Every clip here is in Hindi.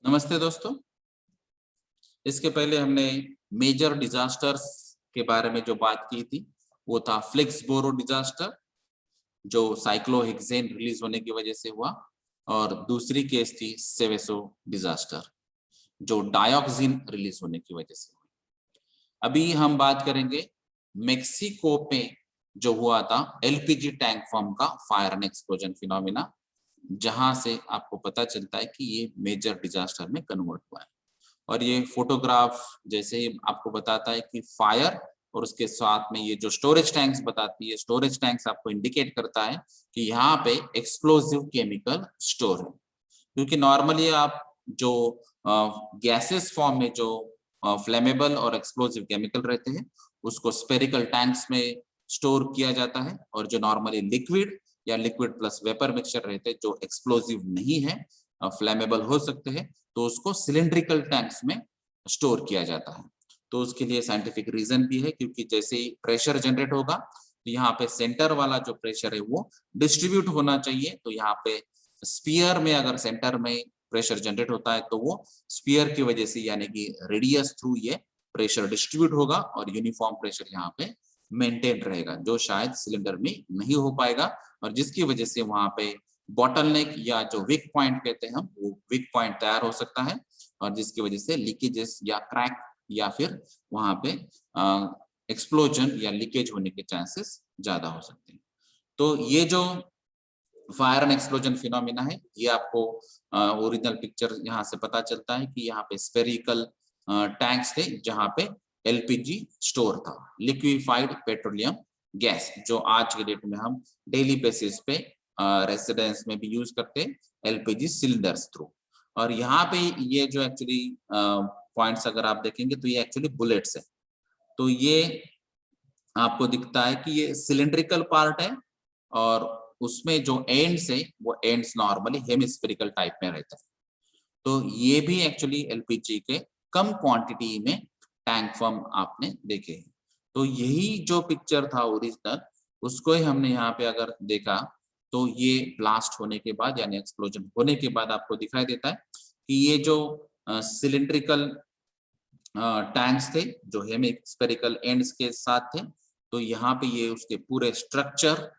नमस्ते दोस्तों। इसके पहले हमने मेजर डिजास्टर्स के बारे में जो बात की थी वो था फ्लिक्सबोरो डिजास्टर, जो साइक्लोहेक्सेन रिलीज होने की वजह से हुआ, और दूसरी केस थी सेवेसो डिजास्टर जो डायोक्सिन रिलीज होने की वजह से हुई। अभी हम बात करेंगे मेक्सिको में जो हुआ था एलपीजी टैंक फॉर्म का फायर एंड एक्सप्लोजन फिनोमिना, जहां से आपको पता चलता है कि ये मेजर डिजास्टर में कन्वर्ट हुआ है। और ये फोटोग्राफ जैसे ही आपको बताता है कि फायर, और उसके साथ में ये जो स्टोरेज टैंक्स बताती है, स्टोरेज टैंक्स आपको इंडिकेट करता है कि यहाँ पे एक्सप्लोसिव केमिकल स्टोर है। क्योंकि नॉर्मली आप जो गैसेस फॉर्म में जो फ्लेमेबल और एक्सप्लोसिव केमिकल रहते हैं उसको स्पेरिकल टैंक्स में स्टोर किया जाता है, और जो नॉर्मली लिक्विड या लिक्विड प्लस वेपर मिक्सचर रहते हैं जो एक्सप्लोसिव नहीं है, फ्लेमेबल हो सकते हैं, तो उसको सिलिंड्रिकल टैंक्स में स्टोर किया जाता है। तो उसके लिए साइंटिफिक रीजन भी है, क्योंकि जैसे ही प्रेशर जनरेट होगा तो यहाँ पे सेंटर वाला जो प्रेशर है वो डिस्ट्रीब्यूट होना चाहिए। तो यहाँ पे स्पीयर में अगर सेंटर में प्रेशर जनरेट होता है तो वो स्पीयर की वजह से यानी कि रेडियस थ्रू ये प्रेशर डिस्ट्रीब्यूट होगा और यूनिफॉर्म प्रेशर यहाँ पे मेंटेन रहेगा, जो शायद सिलेंडर में नहीं हो पाएगा, और जिसकी वजह से वहां पे बॉटलनेक या जो वीक पॉइंट कहते हैं हम, वो वीक पॉइंट तैयार हो सकता है, और जिसकी वजह से लीकेजेस या क्रैक या फिर वहां पे एक्सप्लोजन या लीकेज होने के चांसेस ज्यादा हो सकते हैं। तो ये जो फायर एंड एक्सप्लोजन फिनोमिना है, ये आपको ओरिजिनल पिक्चर यहाँ से पता चलता है कि यहाँ पे स्पेरिकल टैंक्स थे जहाँ पे एलपीजी स्टोर था, लिक्विफाइड पेट्रोलियम गैस, जो आज के डेट में हम डेली बेसिस पे रेसिडेंस में भी यूज करते हैं एलपीजी सिलेंडर्स थ्रू। और यहाँ पे ये जो एक्चुअली पॉइंट्स अगर आप देखेंगे तो ये एक्चुअली बुलेट्स है। तो ये आपको दिखता है कि ये सिलिंड्रिकल पार्ट है, और उसमें जो एंड्स है वो एंड्स नॉर्मली हेमिस्फेरिकल टाइप में रहता है। तो ये भी एक्चुअली एलपीजी के कम क्वांटिटी में टैंक फॉर्म आपने देखे हैं। तो यही जो पिक्चर था ओरिजिनल, उसको ही हमने यहाँ पे अगर देखा तो ये ब्लास्ट होने के बाद यानी एक्सप्लोजन होने के बाद आपको दिखाई देता है कि ये जो सिलिंड्रिकल टैंक्स थे जो हेमिस्फेरिकल एंड्स के साथ थे, तो यहाँ पे ये उसके पूरे स्ट्रक्चर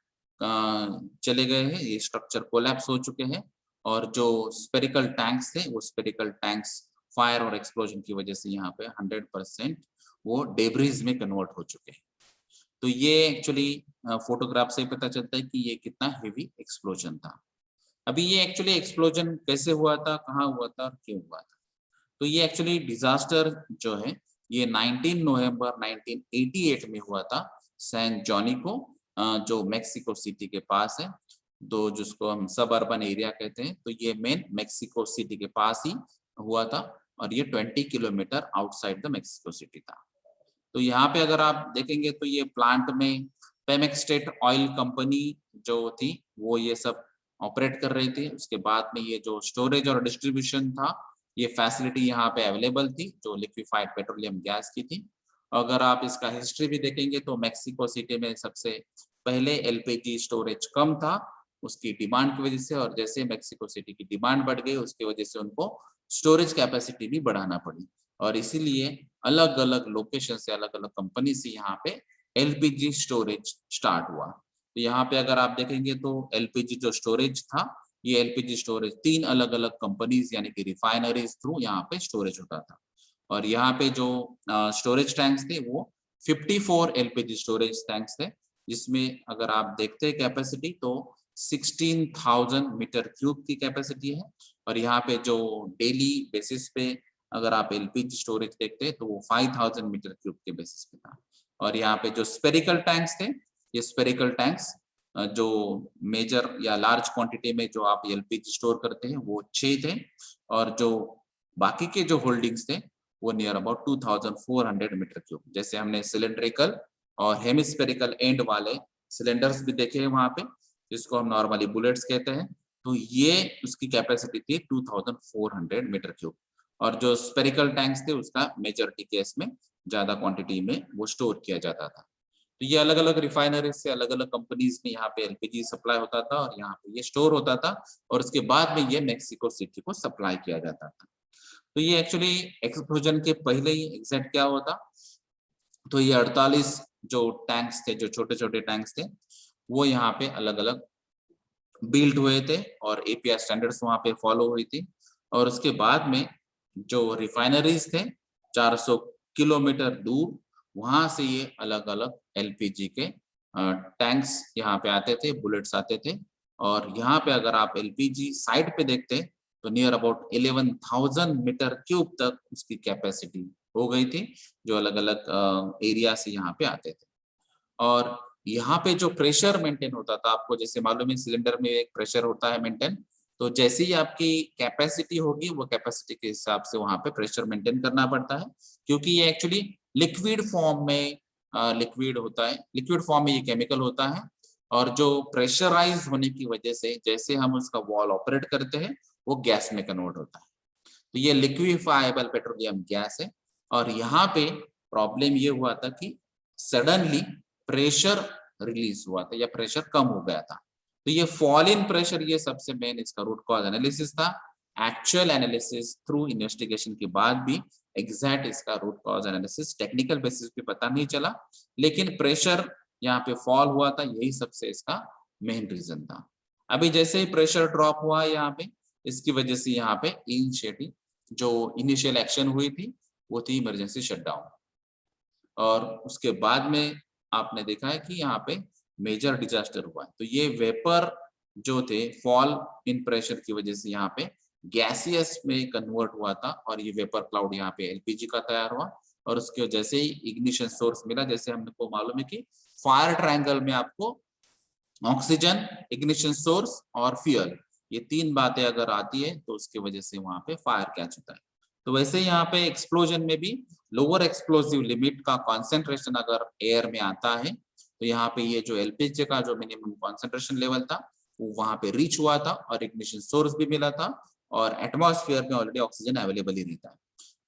चले गए हैं, ये स्ट्रक्चर कोलैप्स हो चुके हैं, और जो स्पेरिकल टैंक्स थे वो स्पेरिकल टैंक्स फायर और एक्सप्लोजन की वजह से यहाँ पे 100% वो डेब्रिज में कन्वर्ट हो चुके हैं। तो ये एक्चुअली फोटोग्राफ से पता चलता है कि ये कितना हेवी एक्सप्लोजन था। अभी ये एक्चुअली एक्सप्लोजन कैसे हुआ था, कहाँ हुआ था और क्यों हुआ था? तो ये एक्चुअली डिजास्टर जो है ये 19 नवंबर 1988 में हुआ था सैन जोनिको, जो मेक्सिको सिटी के पास है, तो जिसको हम सब अर्बन एरिया कहते हैं। तो ये मेन मेक्सिको सिटी के पास ही हुआ था, और ये 20 kilometre outside the Mexico city था। तो यहाँ पे अगर आप देखेंगे तो ये प्लांट में पेमेक्स स्टेट ऑयल कंपनी जो थी वो ये सब ऑपरेट कर रही थी। उसके बाद में ये जो स्टोरेज और डिस्ट्रीब्यूशन था, ये फैसिलिटी यहाँ पे अवेलेबल थी जो लिक्विफाइड पेट्रोलियम गैस की थी। अगर आप इसका हिस्ट्री भी देखेंगे तो मेक्सिको सिटी में सबसे पहले एलपीजी स्टोरेज कम था उसकी डिमांड की वजह से, और जैसे मेक्सिको सिटी की डिमांड बढ़ गई उसकी वजह से उनको स्टोरेज कैपेसिटी भी बढ़ाना पड़ी, और इसीलिए अलग अलग लोकेशन से अलग अलग कंपनी से यहाँ पे एलपीजी स्टोरेज स्टार्ट हुआ। तो यहाँ पे अगर आप देखेंगे तो एलपीजी जो स्टोरेज था, ये एलपीजी स्टोरेज 3 अलग अलग कंपनीज यानी कि रिफाइनरीज थ्रू यहाँ पे स्टोरेज होता था। और यहाँ पे जो स्टोरेज टैंक्स थे वो 54 एलपीजी स्टोरेज टैंक्स थे, जिसमें अगर आप देखते हैं कैपेसिटी तो 16,000 मीटर क्यूब की कैपेसिटी है। और यहाँ पे जो डेली बेसिस पे अगर आप एलपीजी स्टोरेज देखते हैं तो वो 5,000 मीटर क्यूब के बेसिस पे था। और यहाँ पे जो स्पेरिकल टैंक्स थे, ये स्पेरिकल टैंक्स जो मेजर या लार्ज क्वांटिटी में जो आप एलपीजी स्टोर करते हैं वो 6 थे, और जो बाकी के जो होल्डिंग्स थे वो नियर अबाउट 2,400 मीटर क्यूब। जैसे हमने सिलेंड्रिकल और हेमिस्फेरिकल एंड वाले सिलेंडर्स भी देखे हैं वहां पे, जिसको हम नॉर्मली बुलेट्स कहते हैं। तो ये उसकी कैपेसिटी थी 2,400 मीटर क्यूब, और जो स्पेरिकल टैंक्स थे उसका मेजॉरिटी केस में ज्यादा क्वांटिटी में वो स्टोर किया जाता था। तो ये अलग अलग रिफाइनरी से अलग अलग कंपनीज में यहाँ पे एलपीजी सप्लाई होता था, और यहाँ पे ये स्टोर होता था, और उसके बाद में ये मेक्सिको सिटी को सप्लाई किया जाता था। तो ये एक्चुअली एक्सप्लोजन के पहले ही एग्जैक्ट क्या हुआ था, तो ये 48 जो टैंक्स थे, जो छोटे छोटे टैंक्स थे, वो यहाँ पे अलग अलग बिल्ड हुए थे और एपीआई स्टैंडर्ड्स वहाँ पे फॉलो हुई थी। और उसके बाद में जो रिफाइनरीज थे 400 किलोमीटर दूर, वहां से ये अलग अलग एलपीजी के टैंक्स यहाँ पे आते थे, बुलेट्स आते थे। और यहाँ पे अगर आप एलपीजी साइड पे देखते तो नियर अबाउट 11,000 मीटर क्यूब तक उसकी कैपेसिटी हो गई थी, जो अलग अलग एरिया से यहाँ पे आते थे। और यहाँ पे जो प्रेशर मेंटेन होता था, आपको जैसे मालूम है सिलेंडर में एक प्रेशर होता है मेंटेन, तो जैसे ही आपकी कैपेसिटी होगी वो कैपेसिटी के हिसाब से वहां पे प्रेशर मेंटेन करना पड़ता है, क्योंकि ये एक्चुअली लिक्विड फॉर्म में लिक्विड होता है, लिक्विड फॉर्म में ये केमिकल होता है। और जो प्रेशराइज होने की वजह से जैसे हम उसका वॉल ऑपरेट करते हैं वो गैस में कन्वर्ट होता है। तो ये लिक्विफाइबल पेट्रोलियम गैस है। और यहाँ पे प्रॉब्लम ये हुआ था कि सडनली प्रेशर रिलीज हुआ था या प्रेशर कम हो गया था। तो ये फॉल इन प्रेशर, ये सबसे मेन इसका रूट कॉज एनालिसिस था। एक्चुअल एनालिसिस थ्रू इन्वेस्टिगेशन के बाद भी एग्जैक्ट इसका root cause analysis technical basis पे पता नहीं चला, लेकिन प्रेशर यहाँ पे फॉल हुआ था, यही सबसे इसका मेन रीजन था। अभी जैसे ही प्रेशर ड्रॉप हुआ यहाँ पे, इसकी वजह से यहाँ पे इनिशिएटिव जो इनिशियल एक्शन हुई थी वो थी इमरजेंसी शटडाउन। और उसके बाद में आपने देखा है कि यहाँ पे मेजर डिजास्टर हुआ है। तो ये वेपर जो थे फॉल इन प्रेशर की वजह से यहाँ पे गैसियस में कन्वर्ट हुआ था और ये वेपर क्लाउड यहाँ पे एलपीजी का तैयार हुआ। और उसके वजह से ही इग्निशन सोर्स मिला, जैसे हमको मालूम है कि फायर ट्रायंगल में आपको ऑक्सीजन, इग्निशन सोर्स और फ्यूल, ये तीन बातें अगर आती है तो उसकी वजह से वहां पे फायर कैच होता है। तो वैसे यहाँ पे एक्सप्लोजन में भी लोअर एक्सप्लोसिव लिमिट का कॉन्सेंट्रेशन अगर एयर में आता है तो यहाँ पे ये जो एलपीजी का जो मिनिमम कॉन्सेंट्रेशन लेवल था वो वहां पे रीच हुआ था और इग्निशन सोर्स भी मिला था और एटमॉस्फेयर में ऑलरेडी ऑक्सीजन अवेलेबल ही रहता है।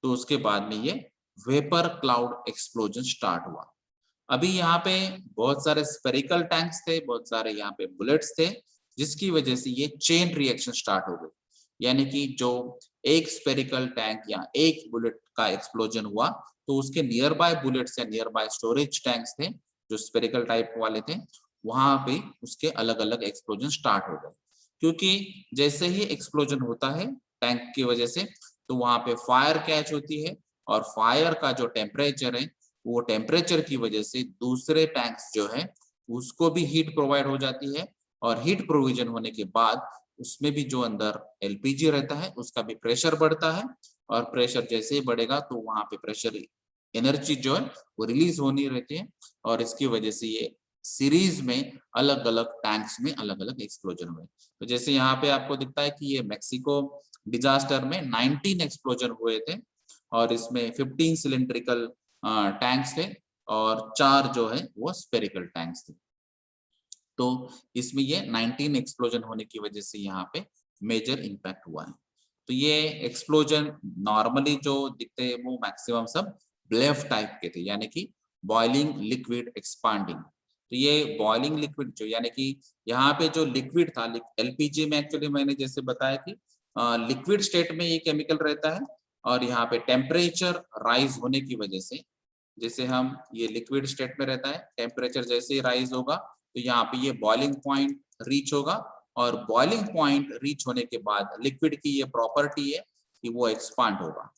तो उसके बाद में ये वेपर क्लाउड एक्सप्लोजन स्टार्ट हुआ। अभी यहाँ पे बहुत सारे स्पेरिकल टैंक्स थे, बहुत सारे यहाँ पे बुलेट्स थे, जिसकी वजह से ये चेन रिएक्शन स्टार्ट हो गई। यानी कि जो एक स्पेरिकल टैंक या एक बुलेट का एक्सप्लोजन हुआ तो उसके नियर बाय बुलेट्स या नियर बाय स्टोरेज टैंक्स थे जो स्पेरिकल टाइप वाले थे, वहां पे उसके अलग अलग एक्सप्लोजन स्टार्ट हो गए। क्योंकि जैसे ही एक्सप्लोजन होता है टैंक की वजह से तो वहां पे फायर कैच होती है और फायर का जो टेम्परेचर है वो टेम्परेचर की वजह से दूसरे टैंक्स जो है उसको भी हीट प्रोवाइड हो जाती है। और हीट प्रोविजन होने के बाद उसमें भी जो अंदर एलपीजी रहता है उसका भी प्रेशर बढ़ता है। और प्रेशर जैसे ही बढ़ेगा तो वहां पे प्रेशर एनर्जी जो है वो रिलीज होनी रहती है। और इसकी वजह से ये सीरीज में अलग अलग टैंक्स में अलग अलग एक्सप्लोजन हुए। तो जैसे यहाँ पे आपको दिखता है कि ये मेक्सिको डिजास्टर में 19 एक्सप्लोजन हुए थे और इसमें 15 सिलेंड्रिकल टैंक्स थे और 4 जो है वो स्पेरिकल टैंक्स थे। तो इसमें ये 19 एक्सप्लोजन होने की वजह से यहाँ पे मेजर इम्पैक्ट हुआ है। तो ये एक्सप्लोजन नॉर्मली जो दिखते हैं वो मैक्सिमम सब ब्लेफ टाइप के थे, यानी कि बॉइलिंग लिक्विड एक्सपांडिंग। तो ये बॉइलिंग लिक्विड जो यानी कि यहाँ पे जो लिक्विड था एलपीजी में, एक्चुअली मैंने जैसे बताया कि लिक्विड स्टेट में ये केमिकल रहता है और यहाँ पे टेम्परेचर राइज होने की वजह से, जैसे हम ये लिक्विड स्टेट में रहता है, टेम्परेचर जैसे ही राइज होगा तो यहाँ पे ये बॉइलिंग पॉइंट रीच होगा और बॉइलिंग पॉइंट रीच होने के बाद लिक्विड की ये प्रॉपर्टी है कि वो एक्सपांड होगा।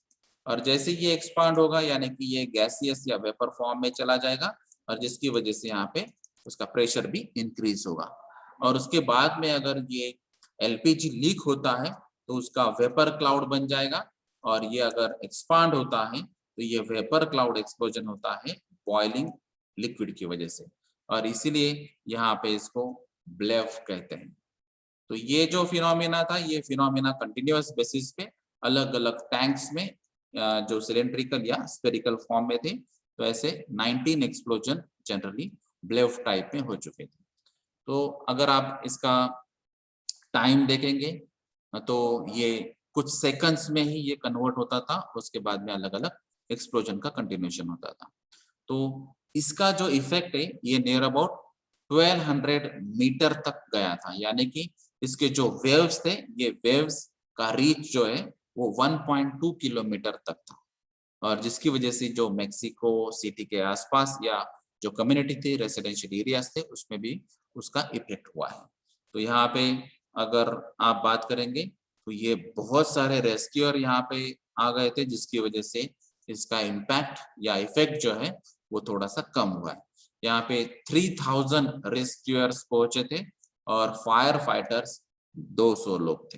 और जैसे ये एक्सपांड होगा यानी कि ये गैसियस या वेपर फॉर्म में चला जाएगा और जिसकी वजह से यहाँ पे उसका प्रेशर भी इंक्रीज होगा। और उसके बाद में अगर ये एलपीजी लीक होता है तो उसका वेपर क्लाउड बन जाएगा और ये अगर एक्सपांड होता है तो ये वेपर क्लाउड एक्सप्लोजन होता है बॉइलिंग लिक्विड की वजह से। और इसीलिए यहाँ पे इसको ब्लेफ कहते हैं। तो ये जो फिनोमिना था ये फिनोमिना कंटिन्यूअस बेसिस पे अलग अलग टैंक्स में जो सिलेंड्रिकल या स्फेरिकल फॉर्म में थे, तो ऐसे 19 एक्सप्लोजन जनरली ब्लेफ टाइप में हो चुके थे। तो अगर आप इसका टाइम देखेंगे तो ये कुछ सेकंड्स में ही ये कन्वर्ट होता था, उसके बाद में अलग अलग एक्सप्लोजन का कंटिन्यूएशन होता था। तो इसका जो इफेक्ट है ये नियर अबाउट 1200 मीटर तक गया था, यानी कि इसके जो वेव्स थे ये वेव्स का रीच जो है वो 1.2 किलोमीटर तक था, और जिसकी वजह से जो मेक्सिको सिटी के आसपास या जो कम्युनिटी थी, रेसिडेंशियल एरियाज थे, उसमें भी उसका इफेक्ट हुआ है। तो यहाँ पे अगर आप बात करेंगे तो ये बहुत सारे रेस्क्यूअर यहाँ पे आ गए थे, जिसकी वजह से इसका इम्पैक्ट या इफेक्ट जो है वो थोड़ा सा कम हुआ है। यहाँ पे 3000 रेस्क्यूअर्स पहुंचे थे और फायर फाइटर्स 200 लोग थे।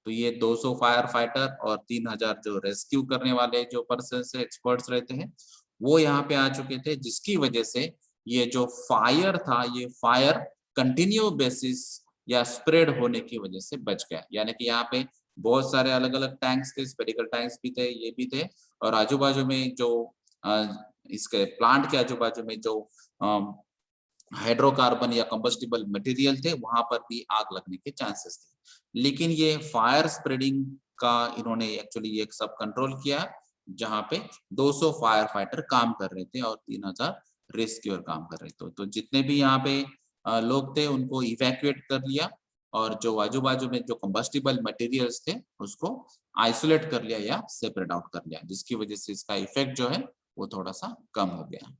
तो ये 200 फायर फाइटर और 3000 जो रेस्क्यू करने वाले जो पर्सन से एक्सपर्ट्स रहते हैं, वो यहाँ पे आ चुके थे, जिसकी वजह से ये जो फायर था, ये फायर कंटिन्यू बेसिस या स्प्रेड होने की वजह से बच गया। यानी कि यहाँ पे बहुत सारे अलग अलग टैंक्स थे, स्पेरिकल टैंक्स भी थे, ये भी थे, और आजू बाजू में जो इसके प्लांट के आजू बाजू में जो हाइड्रोकार्बन या कंबस्टिबल मटेरियल थे, वहां पर भी आग लगने के चांसेस थे। लेकिन ये फायर स्प्रेडिंग का इन्होंने एक्चुअली ये सब कंट्रोल किया, जहां पे 200 फायर फाइटर काम कर रहे थे और 3000 रेस्क्यूअर काम कर रहे थे। तो जितने भी यहाँ पे लोग थे उनको इवैक्यूएट कर लिया, और जो आजू बाजू में जो कंबस्टिबल मटेरियल्स थे उसको आइसोलेट कर लिया या सेपरेट आउट कर लिया, जिसकी वजह से इसका इफेक्ट जो है वो थोड़ा सा कम हो गया।